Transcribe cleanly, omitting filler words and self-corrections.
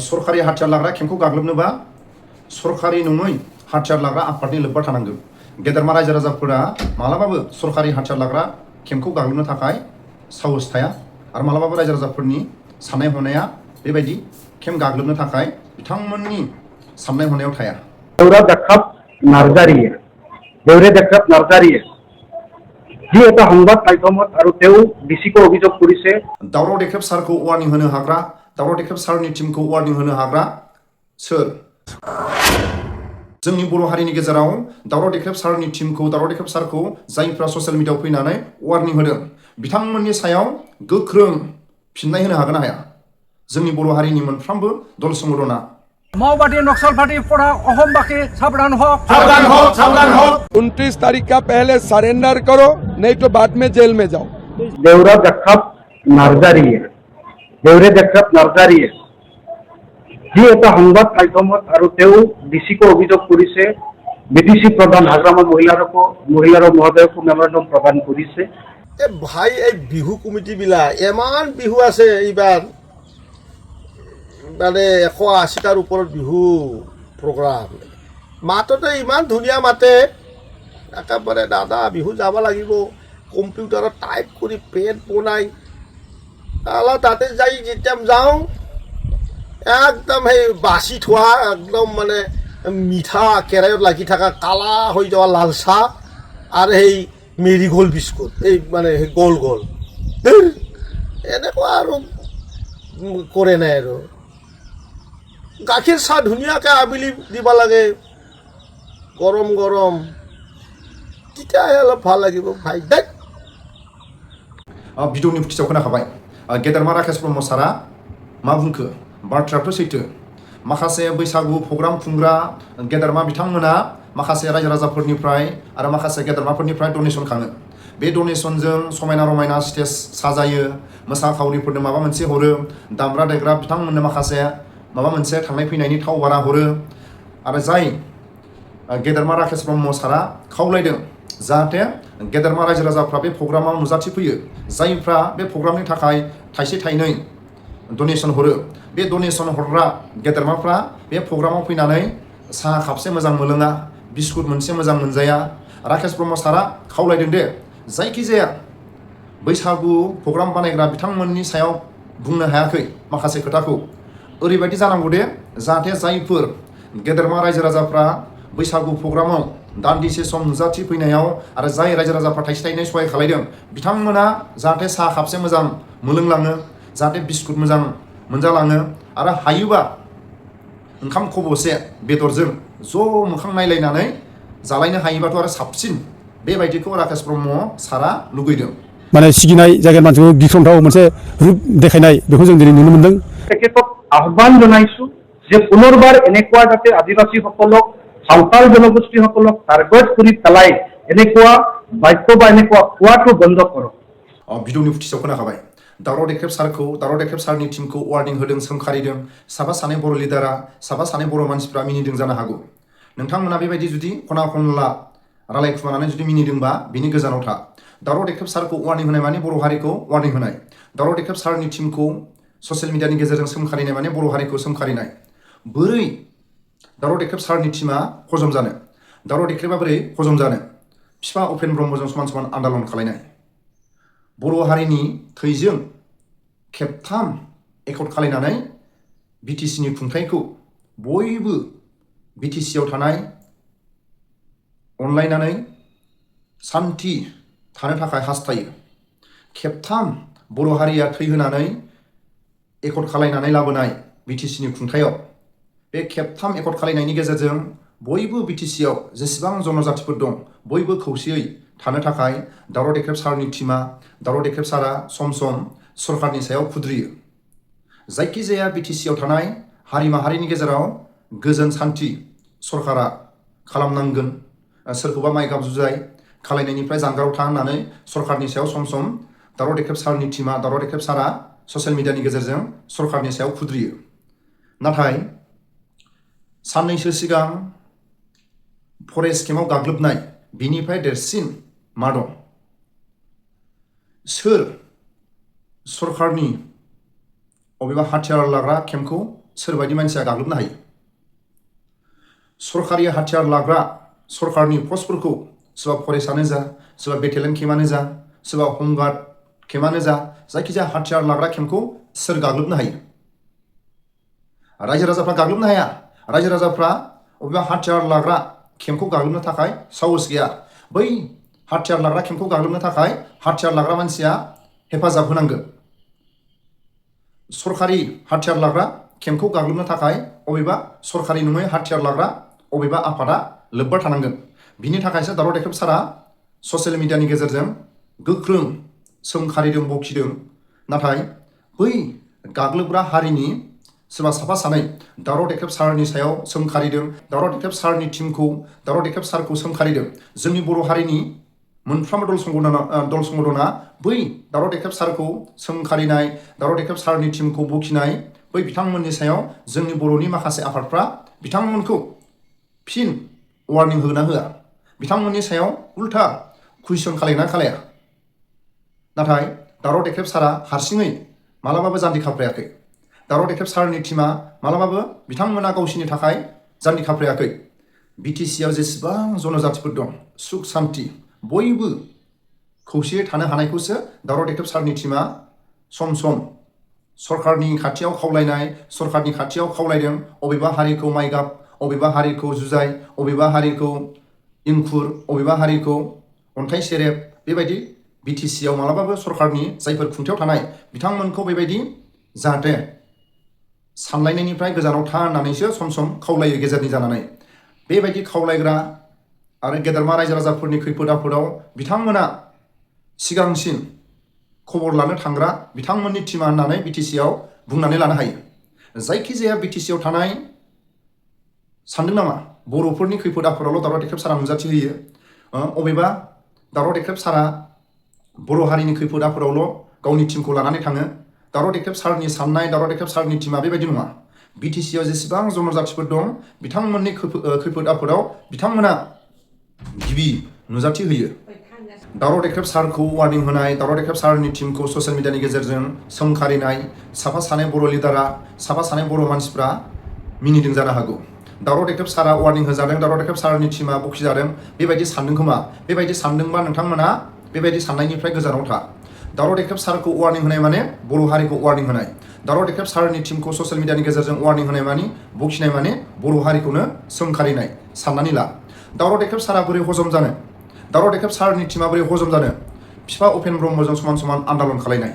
सरकारि हाथियार लाग्रा केम्पखौ गाग्लोबनोबा सरकारि नङै हाथियार लाग्रा आफादनि लोब्बा थानांगोन। गेदेरमा रायजो राजाफोरा मालाबाबो सरकारि हाथियार लाग्रा केम्पखौ गाग्लोबनो थाखाय साहस थाया आरो मालाबाबो रायजो राजाफोरनि साननाय हनाया बेबायदि केम्प गाग्लोबनो थाखाय बिथांमोननि साननाय हनायाव थाया। देवरा देखाब नार्जारीয়ে দেউৰে দেখাব নাৰ্জাৰীয়ে যি এটা সংবাদ মাধ্যমত আৰু তেওঁ ডিচিকে অভিযোগ কৰিছে। दावराव देख्रेब सारखौ वार्निं होनो हाग्रा, दावराव देख्रेब सारनि टीमखौ वार्निं होनो हाग्रा सोर? जोंनि बर' हारिनि गेजेराव दावराव देख्रेब सारनि टीमखौ, दावराव देख्रेब सारखौ जायफ्रा ससियेल मिडियायाव फैनानै वार्निं होदों बिथांमोननि सायाव गोख्रों फिननाय होनो हागोन ना हाया? जोंनि बर' हारिनि मोनफ्रोमबो दल संगठना माओवादी नक्सल पार्टी पढ़ा अहोमबाकी सावधान हो, सावधान हो, सावधान हो। 29 तारीख का पहले सरेंडर करो, नहीं तो बाद में जेल में जाओ। দেউরা দেখাব নাৰ্জাৰীয়ে দেউৰে দেখাব নাৰ্জাৰীয়ে যি এটা সংবাদ মাধ্যমত আৰু তেওঁ ডিচিকে অভিযোগ কৰিছে। বিডিসি প্রধান হাগ্রামা মহিলার মহোদয়কো মেমোরেন্ডাম প্রদান করেছে। ভাই এই বিহু কমিটি বিলাক এমান বিহু আছে এইবাৰ, মানে 180টাৰ ওপৰত বিহু প্ৰগ্ৰাম। মাততে ইমান ধুনীয়া মাতে, একেবাৰে দাদা বিহু যাব লাগিব, কম্পিউটাৰত টাইপ কৰি পেন বনাই অলপ তাতে যাই যেতিয়া যাওঁ একদম সেই বাছি থোৱা একদম মানে মিঠা কেৰাহীত লাগি থকা কালা হৈ যোৱা লাল চাহ আৰু সেই মেৰিগোল্ড বিস্কুট, এই মানে সেই গোল গোল এনেকুৱা আৰু কৰে নাই। আৰু গাখীৰ চাহ ধুনীয়াকৈ আবেলি দিব লাগে, গৰম গৰম, তেতিয়াহে অলপ ভাল লাগিব ভাই। দেখ भिडिअनि फुटेजाव खोनाखाबाय गेदेरमा राकेश ब्रह्म सारा मा बुंखो? बाथ्रायाथ' सैथो। माखासे बैसागु प्रग्राम खुंग्रा गेदेरमा बिथांमोना माखासे रायजो राजाफोरनिफ्राय आरो माखासे गेदेरमाफोरनिफ्राय डनेसन खाङो। बे डनेसनजों समायना रमायना स्टेज साजायो, मोसाखावरिफोरनो माबा मोनसे हरो, दामग्रा देग्रा बिथांमोननो माखासे माबा मोनसे थांनाय फैनायनि थाव भारा हरो। आरो जाय गेदेरमा राकेश ब्रह्म सारा खावलायदों जाहाथे गेदेरमा रायजो राजाफ्रा बे प्रग्रामाव नुजाथिफैयो, जायफ्रा बे प्रग्रामनि थाखाय थाइसे थाइनै डनेसन हरो, बे डनेसन हरग्रा गेदेरमाफ्रा बे प्रग्रामाव फैनानै साहा खापसे मोजां मोनलोङा, बिस्कुट मोनसे मोजां मोनजाया। राकेश ब्रह्म सारा खावलायदों दे जायखिजाया बैसागु प्रग्राम बानायग्रा बिथांमोननि सायाव बुंनो हायाखै माखासे खोथाखौ। ओरैबायदि जानांगौ दे जाहाथे जायफोर गेदेरमा रायजो राजाफ्रा बैसागु प्रग्रामाव दान्दिसे सम नुजाथिफैनायाव आरो जाय रायजो राजाफ्रा थाइसे थाइनै सहाय खालायदों बिथांमोना जाहाथे साहा खापसे मोजां मोनलोंलाङो, जाहाथे बिस्कुट मोजां मोनजालाङो, आरो हायोबा ओंखाम खबसे बेदरजों ज' मोखां नायलायनानै जालायनो हायोबाथ' आरो साबसिन, बेबायदिखौ राकेश ब्रह्म सारा लुगैदों। माने सिगिनाय जायगानि मानसिखौ गिख्रंथाव मोनसे रुप देखायनाय बेखौ जों दिनै नुनो मोन्दों। তেখেতক আহ্বান জনাইছো যে পুনৰবাৰ এনেকুৱা যাতে আদিবাসীসকলক, সাঁওতাল জনগোষ্ঠীসকলক টাৰ্গেট কৰি পেলাই এনেকুৱা বাক্য বা এনেকুৱা কোৱাটো বন্ধ কৰক। भिडिअनि फुटेजाव खोनाखाबाय दावराव देख्रेब सारखौ, दावराव देख्रेब सारनि टीमखौ वार्निं होदों, सोंखारिदों। साफा सानै बर' लिडारा, साफा सानै बर' मानसिफ्रा मिनिदों जानो हागौ। नोंथांमोना बेबायदि जुदि खना खनला रायलायखुमानानै जुदि मिनिदोंबा बिनि गोजानाव था। दावराव देख्रेब सारखौ वार्निं होनाय माने बर' हारिखौ वार्निं होनाय। दावराव देख्रेब सारनि टीमखौ ससियेल मिडियानि गेजेरजों सोंखारिनाय माने बर' हारिखौ सोंखारिनाय। बोरै दावराव देख्रेब सारनि टीमा हजम जानो? दावराव देख्रेबा बोरै हजम जानो? बिफा उपेन ब्रह्मजों समान समान आन्दालन खालायनाय। बर' हारिनि थैजों खेबथाम एकर्ड खालायनानै बिटिसिनि खुंथायखौ बयबो बिटिसिआव थानाय अनलायनानै सान्थि थानो थाखाय हास्थायो। खेबथाम बर' हारिया थै होनानै एकर्ड खालायनानै लाबोनाय बिटिसिनि खुंथायाव, बे खेबथाम एकर्ड खालायनायनि गेजेरजों बयबो बिटिसिआव जेसेबां जनजातिफोर दं बयबो खौसेयै थानो थाखाय दावराव देख्रेब सारनि टीमा, दावराव देख्रेब सारा सम सम सरकारनि सायाव खुद्रियो। जायखिजाया बिटिसिआव थानाय हारि माहारिनि गेजेराव गोजोन सान्थि सरकारा खालामनांगोन। सोरखौबा माइगाब जुजाय खालायनायनिफ्राय जानगाराव था होननानै सरकारनि सायाव सम सम दावराव देख्रेब सारनि टीमा, दावराव देख्रेब सारा ससियेल मिडियानि गेजेरजों सरकारनि सायाव खुद्रियो। नाथाय साननैसो सिगां फरेस्ट केम्पआव गाग्लोबनाय, बिनिफ्राय देरसिन मा दं? सोर सरकारनि अबेबा हाथियार लाग्रा केम्पखौ सोरबायदि मानसिया गाग्लोबनो हायो सरकारि हाथियार लाग्रा सरकारनि पस्टफोरखौ सोरबा फरेस्टआनो जा सोरबा बेटेलियन केम्पआनो जा सोरबा हमगार्ड केम्पआनो जा जायखिजाया हाथियार लाग्रा केम्पखौ सोर गाग्लोबनो हायो रायजो राजाफ्रा गाग्लोबनो हाया रायजो राजाफ्रा अबेबा हाथियार लाग्रा केम्पखौ गाग्लोबनो थाखाय साहस गैया बै हाथियार लाग्रा केम्पखौ गाग्लोबनो थाखाय हाथियार लाग्रा मानसिया हेफाजाब होनांगोन सरकारि हाथियार लाग्रा केम्पखौ गाग्लोबनो थाखाय अबेबा सरकारि नङै हाथियार लाग्रा अबेबा आफादा लोब्बा थानांगोन बिनि थाखायसो दावराव देख्रेब सारा ससियेल मिडियानि गेजेरजों गोख्रों सोंखारिदों बखिदों नाथाय बै गाग्लोबग्रा हारिनि सोरबा साफा सानै दावराव देख्रेब सारनि सायाव सोंखारिदों दावराव देख्रेब सारनि टीमखौ दावराव देख्रेब सारखौ सोंखारिदों जोंनि बर' हारिनि मोनफ्रोमबो दल संगठना बै दावराव देख्रेब सारखौ सोंखारिनाय दावराव देख्रेब सारनि टीमखौ बखिनाय बै बिथांमोननि सायाव जोंनि बर'नि माखासे आफादफ्रा बिथांमोनखौ फिन वार्निं होना होआ बिथांमोननि सायाव उल्था कुइसन खालायना खालाया नाथाय दावराव देख्रेब सारा हारसिङै मालाबाबो जान्थि खाफ्रायाखै दावराव देख्रेब सारनि टीमा मालाबाबो बिथांमोना गावसिनि थाखाय जान्थि खाफ्रायाखै बिटिसिआव जेसेबां जनजातिफोर दं सुख शान्ति बयबो खौसेयै थानो हानायखौसो दावराव देख्रेब सारनि टीमा सम सम सरकारनि खाथियाव खावलायनाय सरकारनि खाथियाव खावलायदों अबेबा हारिखौ माइगाब अबेबा हारिखौ जुजाइ अबेबा हारिखौ इंखुर अबेबा हारिखौ अन्थाइ सेरेब बेबायदि बिटिसिआव मालाबाबो सरकारनि जायफोर खुंथायाव थानाय बिथांमोनखौ बेबायदि जाहाथे सानलायनायनिफ्राय गोजानाव था होननानैसो सम सम खावलायो गेजेरनि जानानै बेबायदि खावलायग्रा आरो गेदेरमा रायजो राजाफोरनि खैफोद आफोदाव बिथांमोना सिगांसिन खबर लानो थांग्रा बिथांमोननि टीमा होननानै बिटिसिआव बुंनानै लानो हायो जायखिजाया बिटिसिआव थानाय सानदों नामा बर'फोरनि खैफोद आफोदावल' दावराव देख्रेब सारा नुजाथि होयो अबेबा दावराव देख्रेब सारा बर' हारिनि खैफोद आफोदावल' गावनि टीमखौ लानानै थाङो दावराव देख्रेब सारनि साननाय दावराव देख्रेब सारनि टीमा बेबायदि नङा बिटिसिआव जेसेबां जनजातिफोर दं बिथांमोननि खैफोद आफोदाव बिथांमोना गिबि नुजाथि होयो दावराव देख्रेब सारखौ वार्निं होनाय दावराव देख्रेब सारनि टीमखौ ससियेल मिडियानि गेजेरजों सोंखारिनाय साफा सानै बर' लिडारा साफा सानै बर' मानसिफ्रा मिनिदों जानो हागौ दावराव देख्रेब सारा वार्निं होजादों दावराव देख्रेब सारनि टीमा बखिजादों बेबायदि सानदों खोमा बेबायदि सानदोंबा नोंथांमोना बेबायदि साननायनिफ्राय गोजानाव था दावराव देख्रेब सारखौ वार्निं होनाय माने बर' हारिखौ वार्निं होनाय दावराव देख्रेब सारनि टीमखौ ससियेल मिडियानि गेजेरजों वार्निं होनाय माने बखिनाय माने बर' हारिखौनो सोंखारिनाय साननानै ला दावराव देख्रेब सारा बोरै हजम जानो दावराव देख्रेब सारनि टीमा बोरै हजम जानो बिफा उपेन ब्रह्मजों समान समान आन्दालन खालायनाय